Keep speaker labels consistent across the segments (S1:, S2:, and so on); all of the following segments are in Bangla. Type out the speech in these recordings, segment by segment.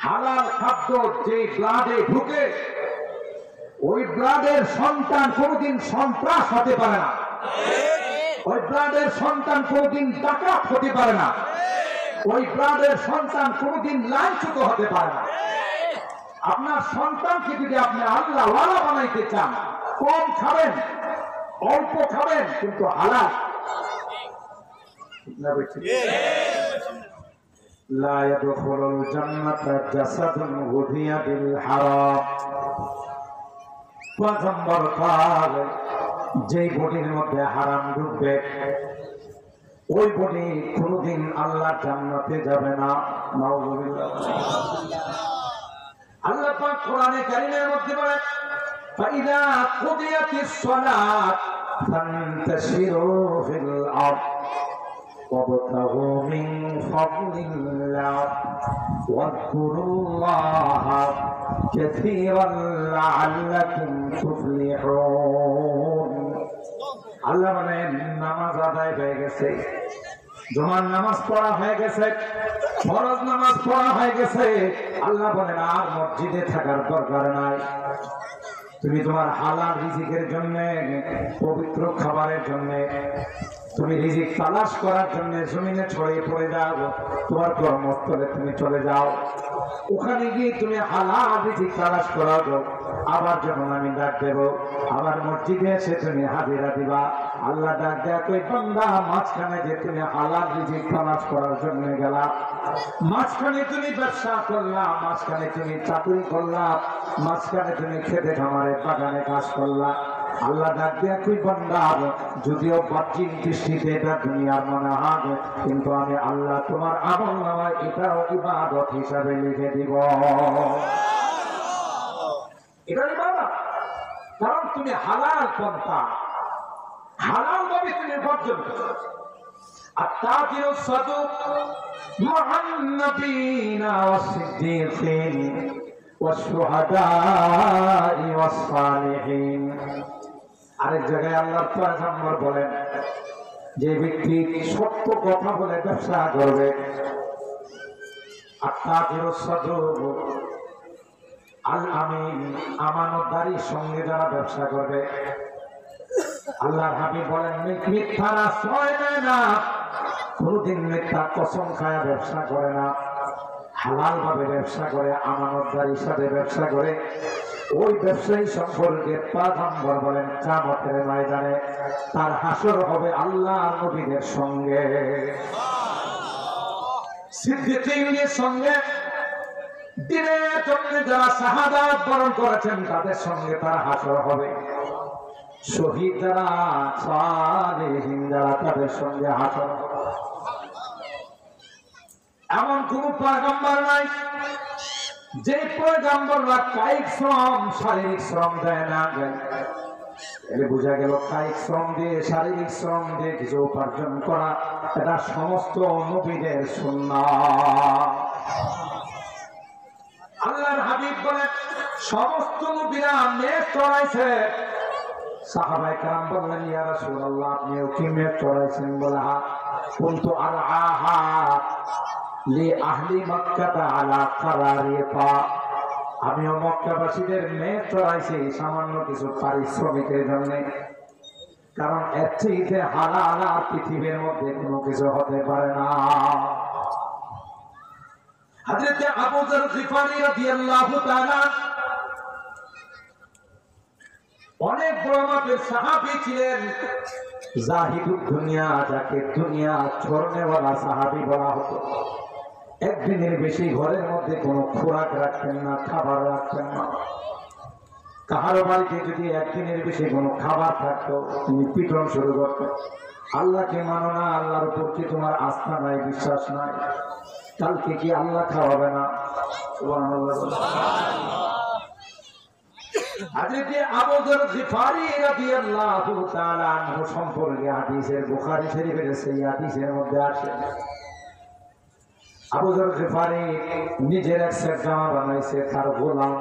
S1: হালাল খাদ্য যে ব্লাডে ঢুকে ওই ব্লাডের সন্তান কোনদিন সন্ত্রাস হতে পারে না, ওই ব্লাডের সন্তান কোনদিন ডাকাত হতে পারে না, ওই ব্লাডের সন্তান কোনদিন লাঞ্ছিত হতে পারে না। আপনার সন্তানকে যদি আপনি আল্লাহ ওয়ালা বানাইতে চান, কম খাবেন, অল্প খাবেন, কিন্তু হালাল। লা ইয়াদখুলুল জান্নাতা জাসাদুন গুযিয়া বিল হারাম। পয়গম্বর কাল যে বডির মধ্যে হারাম ঢুকবে ওই বডি কোনদিন আল্লাহর জান্নাতে যাবে না। নাউযুবিল্লাহ। আল্লাহ পাক কোরআনে কারীমের মধ্যে বলেন, ফাইযা কুদিয়াতিস সালাত ফান্তাশিরু ফিল আরদ ওয়াবতাগু মিন ফাদলিল্লাহ ওয়াযকুরুল্লাহা কাসীরান লাআল্লাকুম তুফলিহুন। আল্লাহ বলেন, নামাজ আদায় হয়ে গেছে, জুমার নামাজ পড়া হয়ে গেছে, ফরজ নামাজ পড়া হয়ে গেছে। আল্লাহ বলেন, আর মসজিদে থাকার দরকার নাই। তুমি তোমার হালাল রিজিকের জন্য, পবিত্র খাবারের জন্য, তুমি রিজিক তালাশ করার জন্য জমিনে ছড়িয়ে পড়ে যাও, তোমার কর্মস্থলে তুমি চলে যাও, ওখানে গিয়ে তুমি হালাল রিজিক তালাশ করাও। আবার যখন আমি ডাক দেব, আবার মসজিদে এসে তুমি হাজিরা দিবা। আল্লাহ ডাক দেয়া, কই বান্দা, মাঝখানে যে তুমি হালাল রিজিক তালাশ করার জন্য গেলা, মাঝখানে তুমি ব্যবসা করলা, মাঝখানে তুমি চাকরি করলা, মাঝখানে তুমি খেতে খামারে বাগানে কাজ করলা। আল্লাহ ডাক দেয়া, কই বান্দা, যদিও বাহ্যিক দৃষ্টিতে এটা দুনিয়ার মনে হয়, কিন্তু আমি আল্লাহ তোমার আমল নামায় এটাও ইবাদত হিসাবে লিখে দিব। এটা ইবাদত, কারণ তুমি হালাল পন্থা, হালাল ভাবে তুমি উপার্জন করো। আত-তাজিরু সাদুক মা'আন নাবিয়িনা ওয়াস-সিদ্দীকিন ওয়াশ-শুহাদা'i ওয়াস-সালিহিন। আরেক জায়গায় আল্লাহর পয়গম্বর বলেন, যে ব্যক্তি সত্য কথা বলে ব্যবসা করবে, আত-তাজিরু সাদুক আল-আমিন, আমানতদারির সঙ্গে যারা ব্যবসা করবে, আল্লাহর হাবিব বলেন, মিথ্যার আশ্রয় নেয় না, কোনদিন মিথ্যা কসম খায়া ব্যবসা করে না, হালাল ভাবে ব্যবসা করে, আমানতদারির সাথে ব্যবসা করে। ওই ব্যবসায়ী সম্পর্কে পয়গম্বর বলেন, কিয়ামতের ময়দানে তার হাসর হবে আল্লাহ নবীদের সঙ্গে, সিদ্দিকীনের সঙ্গে, দিনের জন্য যারা শাহাদাত বরণ করেছেন তাদের সঙ্গে তার হাসর হবে, শহীদ যারা, সালেহীন যারা, তাদের সঙ্গে হাসর হবে। এমন কোন পয়গম্বর নাই যে পয়গম্বররা কায়িক শ্রম, শারীরিক শ্রম দেয় না। এলে বোঝা গেল, কায়িক শ্রম দিয়ে, শারীরিক শ্রম দিয়ে কিছু উপার্জন করা, এটা সমস্ত নবীদের সুন্নাত। আল্লাহর হাবিব বলেন, সমস্ত নবীরা মেষ চড়াইছে। সাহাবায়ে কেরাম বললেন, ইয়া রাসূলুল্লাহ, আপনিও কি মেষ চড়াইছেন? বলে, হ্যাঁ। কুনতু আরআহা লি আহলি মক্কা আলা কারারিতা, আমিও মক্কাবাসীদের মেষ চড়াইছি সামান্য কিছু পারিশ্রমিকের জন্য, কারণ এর চেয়ে হালাল আর পৃথিবীর মধ্যে কোনো কিছু হতে পারে না। হযরত আবু যর গিফারী রাদিয়াল্লাহু তাআলা অনেক বড় মাপের সাহাবী ছিলেন, জাহিদুদ দুনিয়া, যাকে দুনিয়া ছড়নেওয়ালা সাহাবী বলা হতো। একদিনের বেশি ঘরের মধ্যে কোনো খোরাক রাখতেন না, খাবার রাখতেন না। কাহারো বাড়িতে যদি একদিনের বেশি কোনো খাবার থাকতো, তিনি পিটন শুরু করতেন। আল্লাহকে মানো না, আল্লাহর উপর কি তোমার আস্থা নাই, বিশ্বাস নাই? কালকে কি আল্লাহ খাওয়াবে না? সুবহানাল্লাহ। হযরত আবু যর গিফারী রাদিয়াল্লাহু তাআলা আনহু সম্পর্কে হাদিসের, বুখারী শরীফের সেই হাদিসের মধ্যে আসে, আবু যর গিফারী নিজের এক সেট জামা বানাইছে, তার গোলাম,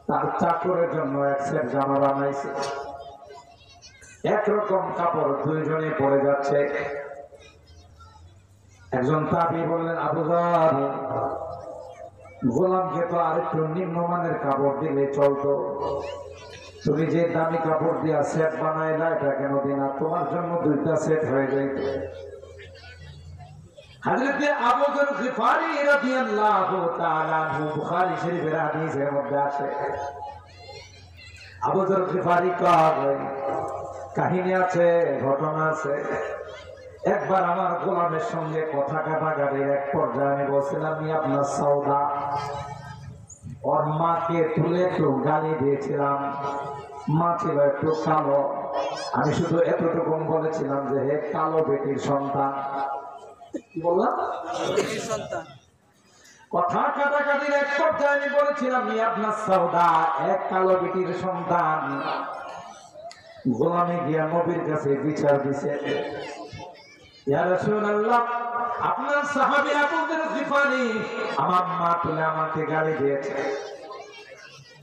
S1: তার চাকরের জন্য এক সেট জামা বানাইছে। একরকম কাপড় দুইজনে পরে যাচ্ছে। একজন তাবী বললেন, আবু যর, গোলামকে তো আরেকটু নিম্নমানের কাপড় দিলে চলতো, তুমি যে দামি কাপড় দিয়া সেট বানাইলা এটা কেন দিনা? তোমার জন্য দুইটা সেট হয়ে যাইত। হযরত আবু যর গিফারি রাদিয়াল্লাহু তাআলা আনহু, বুখারী শরীফের হাদিসের মধ্যে আছে, আবু যর গিফারি কাহিনী আছে, ঘটনা আছে। একবার আমার গোলামের সঙ্গে কথা কাটাকাটির এক পর্যায়ে আমি বলছিলাম, আপনার সওদা, ওর মাকে তুলে একটু গালি দিয়েছিলাম, মা ছিল একটু কালো, আমি শুধু এতটুকু বলেছিলাম যে হে কালো বেটির সন্তান। কি বললাম? কথা কাটাকাটির এক পর্যায়ে আমি বলেছিলাম, আপনার সওদা, এক কালো বেটির সন্তান। গোলামে গিয়া নবীর কাছে বিচার দিছে, ইয়া রাসূলুল্লাহ, আপনার সাহাবী আবু যর গিফারি আমার মা তুলে আমাকে গালি দিয়েছে।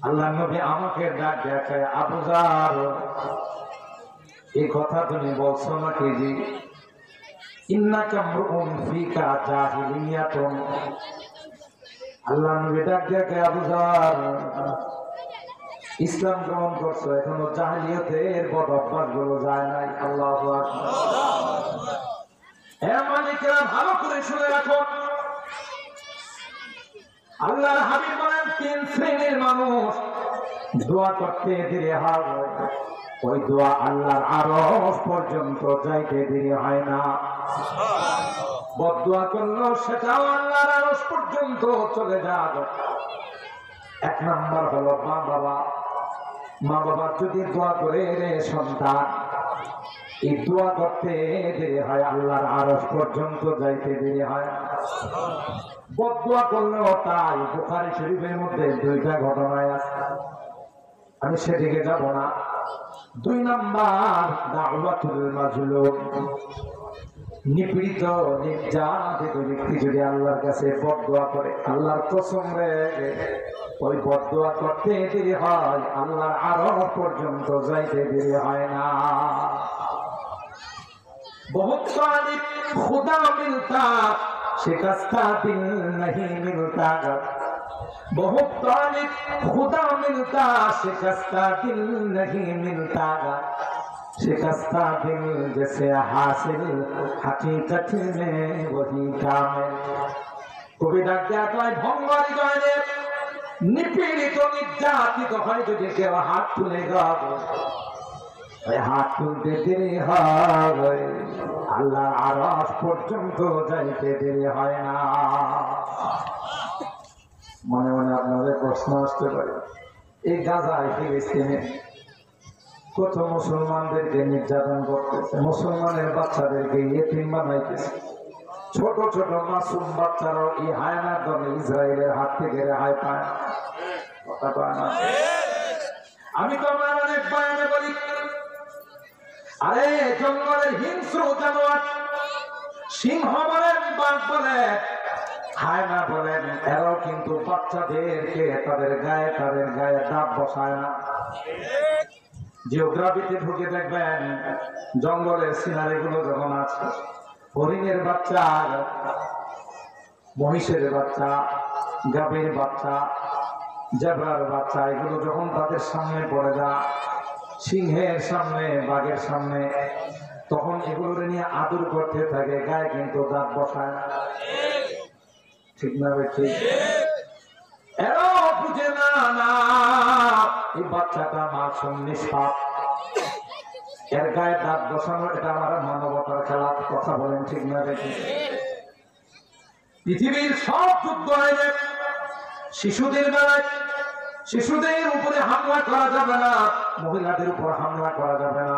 S1: আল্লাহ নবী আমাকে ডাক দেখায়, আবু যর, এই কথা তুমি বলছো নাকি? জি। ইন্নাকা মুরউন ফিকা জাহিলিয়াতুন। আল্লাহ নবী ডাক দেখায়, আবু যর, ইসলাম গ্রহণ করছো, এখনো জাহিলিয়তের বদ অভ্যাস গুলো যায় নাই। আল্লাহু আকবার। হে মালিকেরা, ভালো করে শুনে রাখো, আল্লাহর হাবিব বলেন, তিন শ্রেণীর মানুষ দোয়া করতে দেরি হয়, ওই দোয়া আল্লাহর আরশ পর্যন্ত যাইতে দেরি হয় না। বদদোয়া করলো সেটাও আল্লাহর আরশ পর্যন্ত চলে যাবে। এক নাম্বার হলো মা বাবা। মা বাবা যদি দোয়া করে রে সন্তান, এই দোয়া করতে দেরি হয়, আল্লাহর আরশ পর্যন্ত যাইতে দেরি হয়। বদদোয়া করলেও তাই। বুখারী শরীফের মধ্যে দুইটা ঘটনায় আছে, আমি সেদিকে যাব না। দুই নাম্বার, দাওয়াতুল মাজলুম। নিপীড়িত নির্যাতিত ব্যক্তি যদি আল্লাহর কাছে বদদোয়া করে, আল্লাহর কসম রে, ওই বদদোয়া করতে দেরি হয়, আল্লাহর আরশ পর্যন্ত যাইতে দেরি হয় না। बहुत तालिब खुदा मिलता शिकस्ता दिल नहीं मिलता, बहुत तालिब खुदा मिलता शिकस्ता दिल नहीं मिलता, शिकस्ता दिल जैसे हासिल हकीकत में वही कामिल। কবিতা কয়, ভঙ্গরি জয়নে নিপীড়িত নির্যাতিত হয় যদি কেউ হাত তুলে গাবো, হাত তুলতে দেরি হয়, আল্লাহর আরশ পর্যন্ত যাইতে দেরি হয় না। মনে মনে আপনাদের প্রশ্ন আসতে পারে, এই গাজায় ফিলিস্তিনে কত মুসলমানদেরকে নির্যাতন করতেছে, মুসলমানের বাচ্চাদেরকে ইয়েতিম বানাইতেছে, ছোট ছোট মাসুম বাচ্চারাও এই হায়নার দলে ইসরায়েলের হাত থেকে রেহাই পায় না। কথা পায় না। আমি তো আমার অনেক বয়ানে বলি, আরে জঙ্গলের হিংস্র জানোয়ার, সিংহ বলেন, বাঘ বলেন, হায়না বলেন, এরাও কিন্তু বাচ্চাদেরকে তাদের গায়ে দাঁত বসায় না। জিওগ্রাফিতে ঢুকে দেখবেন, জঙ্গলের সিনারি গুলো যখন আছে, হরিণের বাচ্চা, মহিষের বাচ্চা, গাভীর বাচ্চা, জেব্রার বাচ্চা, এগুলো যখন তাদের সামনে পড়ে যায়, সিংহের সামনে, বাঘের সামনে, তখন এগুলোর নিয়ে আদর করতে থাকে, গায়ে কিন্তু দাঁত বসায় না। ঠিক না? ঠিক। এরাও বুঝে না, না এই বাচ্চাটা মাসুম নিষ্পাপ, এর গায়ে দাঁত বসানো এটা আমার মানবতার খেলা। কথা বলেন ঠিক না? ঠিক। পৃথিবীর সব যুদ্ধ আইনে শিশুদের বেলায়, শিশুদের উপরে হামলা করা যাবে না, মহিলাদের উপর হামলা করা যাবে না,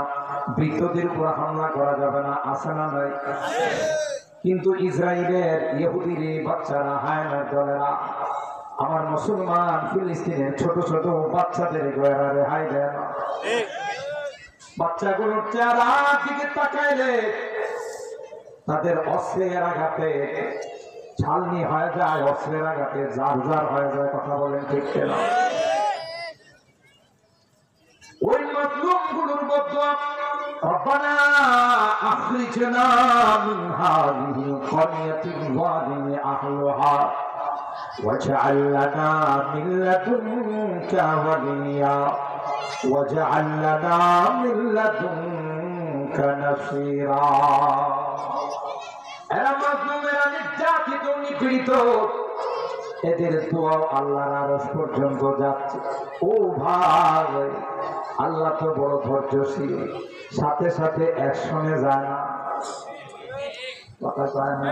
S1: বৃদ্ধদের উপর হামলা করা যাবে না, আছে না? নাই। কিন্তু ইসরায়েলের ইহুদির বাচ্চারা, হায়নার দলেরা আমার মুসলমান ফিলিস্তিনের ছোট ছোট বাচ্চাদের গয়রা রেহাই দেয় না। বাচ্চাগুলোর চেহারার দিকে তাকাইলে তাদের অস্ত্রের আঘাতে ছালনি হয়ে যায়, অস্ত্রের আঘাতে জারজার হয়ে যায়। কথা বলেন ঠিক না? ওই মাতলুম গুলোর বদদোয়া, রব্বানা আখরিজনা মিন হাযিহিল ক্বরিয়াতিল যালিমি আহলুহা واجعل لنا من لدنك وليا واجعل لنا من لدنك نصيرا এরা মাজলুমেরা নির্যাতিত নিপীড়িত এদের দোয়া আল্লাহর আরশ পর্যন্ত যাচ্ছে ও ভাই আল্লাহ তো বড় ধৈর্যশীল সাথে সাথে অ্যাকশনে যায় না কথা কয় না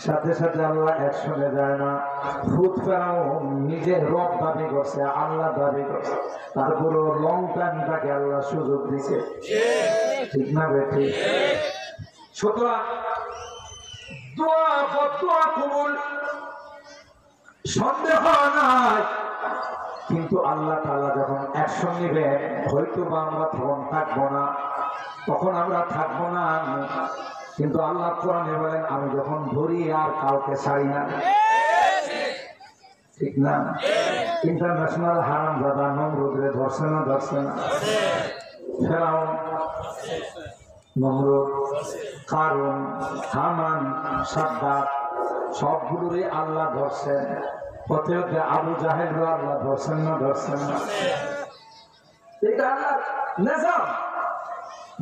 S1: সাথে সাথে আল্লাহ অ্যাকশনে যায় না খুদ ফেরাউন নিজে রব দাবি করছে আল্লাহ দাবি করছে তারপরে লং টাইমটাকে আল্লাহ সুযোগ দিছে ঠিক না বেঠি সুতরাং দোয়া বদদোয়া কবুল সন্দেহ নাই কিন্তু আল্লাহ তাআলা যখন অ্যাকশন নেবেন হয়তো বা আমরা তখন থাকবো না তখন আমরা থাকবো না কিন্তু আল্লাহ কোরআনে বলেন আমি যখন ধরি আর কাউকে ছাড়ি না ঠিক না ইন্টারন্যাশনাল হারামজাদা নমরুদরে ধরছে না ফেরাউন নমরুদ কারুন হামান সাদ্দাত সবগুলোরে আল্লাহ ধরছেন প্রত্যেক আবু জাহেলও আল্লাহ ধরছেন না এটা আল্লাহ নিজাম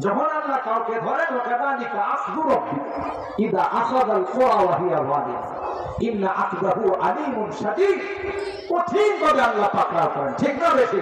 S1: যখন আল্লাহ কাউকে ধরেন ওয়াকাদালিকা আখযু রাব্বিক ইযা আখাযাল কুরা ওয়া হিয়া যালিমা ইন্না আখযাহু আলীমুন শাদীদ কঠিন ভাবে আল্লাহ পাকড়াও করেন ঠিক না বেশি